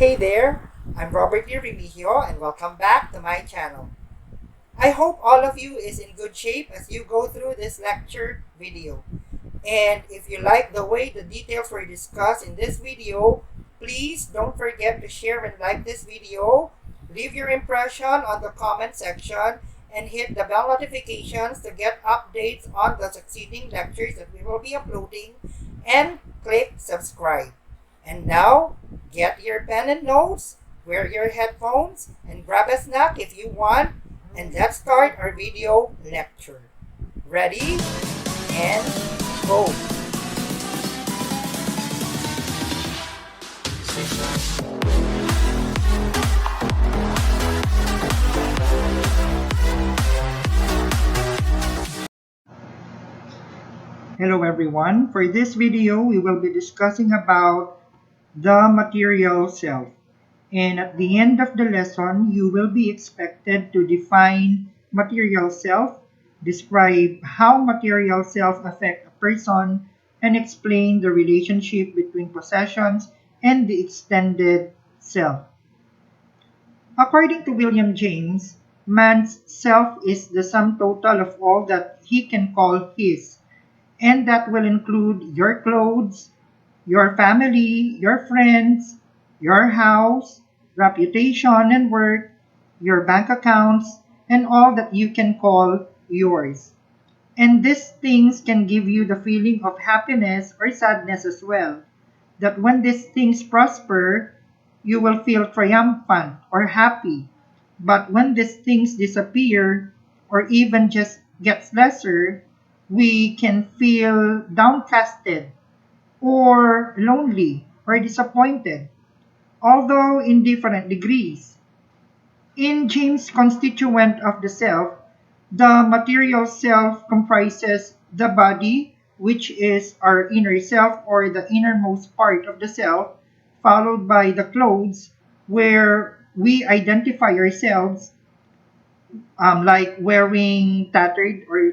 Hey there, I'm Robert Remigio and welcome back to my channel. I hope all of you is in good shape as you go through this lecture video. And if you like the way the details were discussed in this video, please don't forget to share and like this video, leave your impression on the comment section, and hit the bell notifications to get updates on the succeeding lectures that we will be uploading, and click subscribe. And now, get your pen and notes, wear your headphones, and grab a snack if you want, and let's start our video lecture. Ready? And go! Hello everyone. For this video, we will be discussing about the material self. And at the end of the lesson, you will be expected to define material self, describe how material self affect a person, and explain the relationship between possessions and the extended self. According to William James, man's self is the sum total of all that he can call his, and that will include your clothes, your family, your friends, your house, reputation and work, your bank accounts, and all that you can call yours. And these things can give you the feeling of happiness or sadness as well. That when these things prosper, you will feel triumphant or happy. But when these things disappear or even just gets lesser, we can feel downcasted or lonely or disappointed, although in different degrees. In James' constituent of the self, the material self comprises the body, which is our inner self or the innermost part of the self, followed by the clothes, where we identify ourselves, like wearing tattered or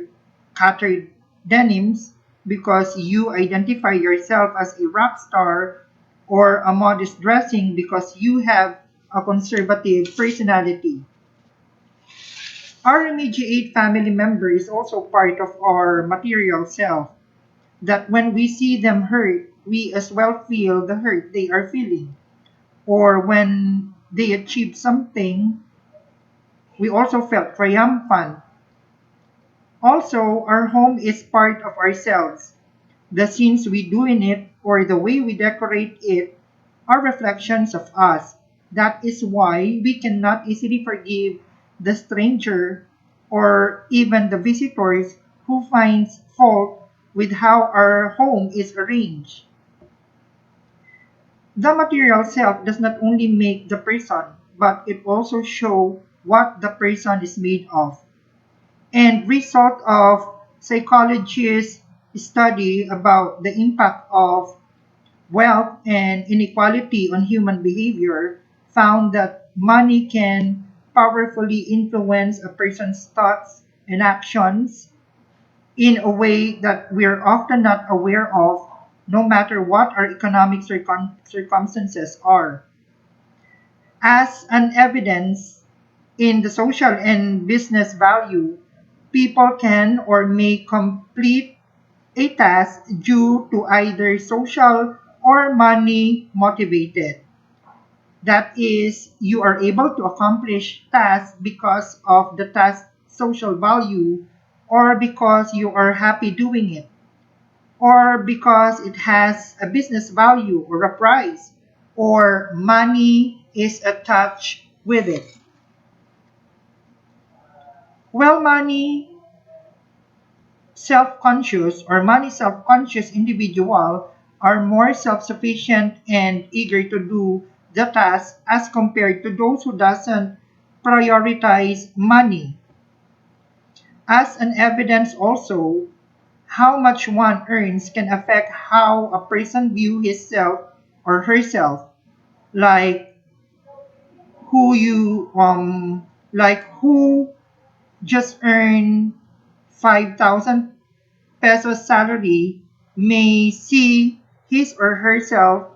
tattered denims, because you identify yourself as a rock star, or a modest dressing because you have a conservative personality. Our immediate family member is also part of our material self, that when we see them hurt, we as well feel the hurt they are feeling. Or when they achieve something, we also felt triumphant. Also, our home is part of ourselves. The scenes we do in it or the way we decorate it are reflections of us. That is why we cannot easily forgive the stranger or even the visitors who finds fault with how our home is arranged. The material self does not only make the person, but it also shows what the person is made of. And result of psychologists' study about the impact of wealth and inequality on human behavior found that money can powerfully influence a person's thoughts and actions in a way that we're often not aware of, no matter what our economic circumstances are. As an evidence in the social and business value, people can or may complete a task due to either social or money motivated. That is, you are able to accomplish tasks because of the task social value, or because you are happy doing it, or because it has a business value or a price, or money is attached with it. Well, money self-conscious individual are more self-sufficient and eager to do the task as compared to those who doesn't prioritize money. As an evidence also, how much one earns can affect how a person view himself or herself, like who you who just earn 5,000 pesos salary may see his or herself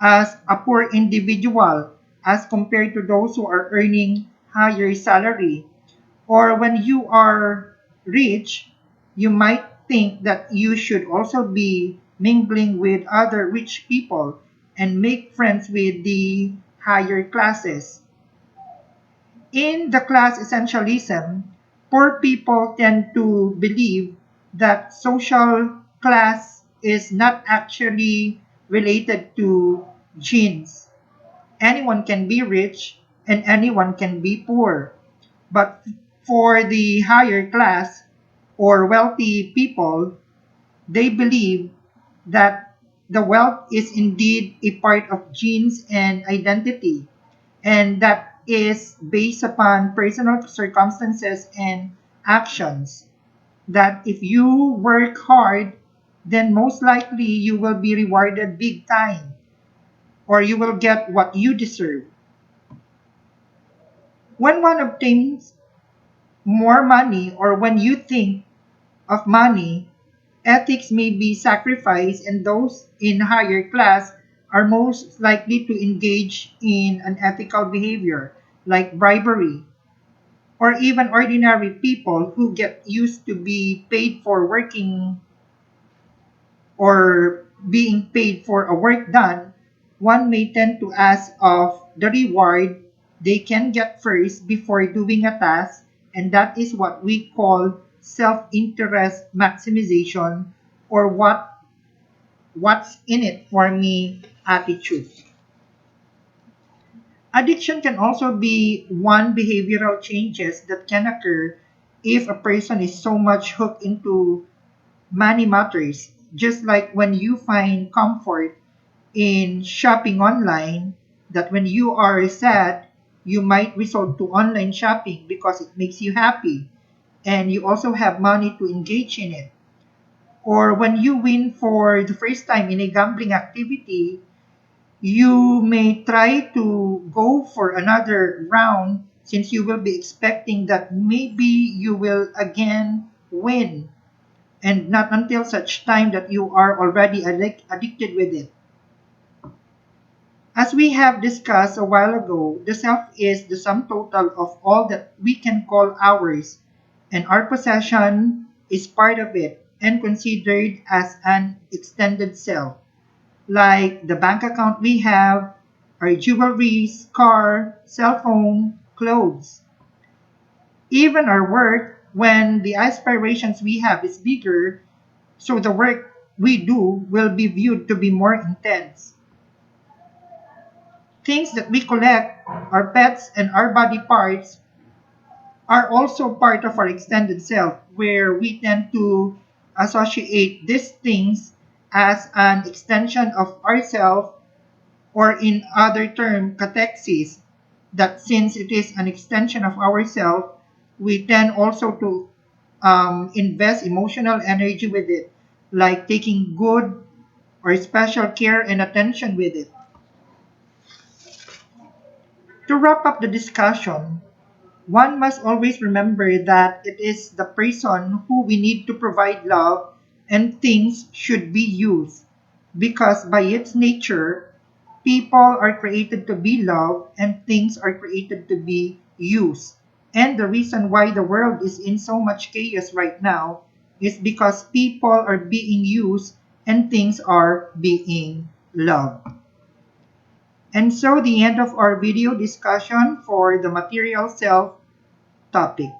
as a poor individual as compared to those who are earning higher salary. Or when you are rich, you might think that you should also be mingling with other rich people and make friends with the higher classes. In the class essentialism, poor people tend to believe that social class is not actually related to genes. Anyone can be rich and anyone can be poor. But for the higher class or wealthy people, they believe that the wealth is indeed a part of genes and identity, and that is based upon personal circumstances and actions. That if you work hard, then most likely you will be rewarded big time, or you will get what you deserve. When one obtains more money, or when you think of money, ethics may be sacrificed, and those in higher class are most likely to engage in unethical behavior like bribery, or even ordinary people who get used to be paid for working or being paid for a work done, one may tend to ask of the reward they can get first before doing a task, and that is what we call self-interest maximization, or what's in it for me attitude. Addiction can also be one behavioral changes that can occur if a person is so much hooked into money matters. Just like when you find comfort in shopping online, that when you are sad, you might resort to online shopping because it makes you happy and you also have money to engage in it. Or when you win for the first time in a gambling activity, you may try to go for another round since you will be expecting that maybe you will again win, and not until such time that you are already addicted with it. As we have discussed a while ago, the self is the sum total of all that we can call ours, and our possession is part of it and considered as an extended self, like the bank account we have, our jewelries, car, cell phone, clothes. Even our work, when the aspirations we have is bigger, so the work we do will be viewed to be more intense. Things that we collect, our pets and our body parts, are also part of our extended self, where we tend to associate these things as an extension of ourself, or in other term, catexis, that since it is an extension of ourself, we tend also to invest emotional energy with it, like taking good or special care and attention with it. To wrap up the discussion, one must always remember that it is the person who we need to provide love, and things should be used. Because by its nature, people are created to be loved and things are created to be used. And the reason why the world is in so much chaos right now is because people are being used and things are being loved. And so the end of our video discussion for the material self topic.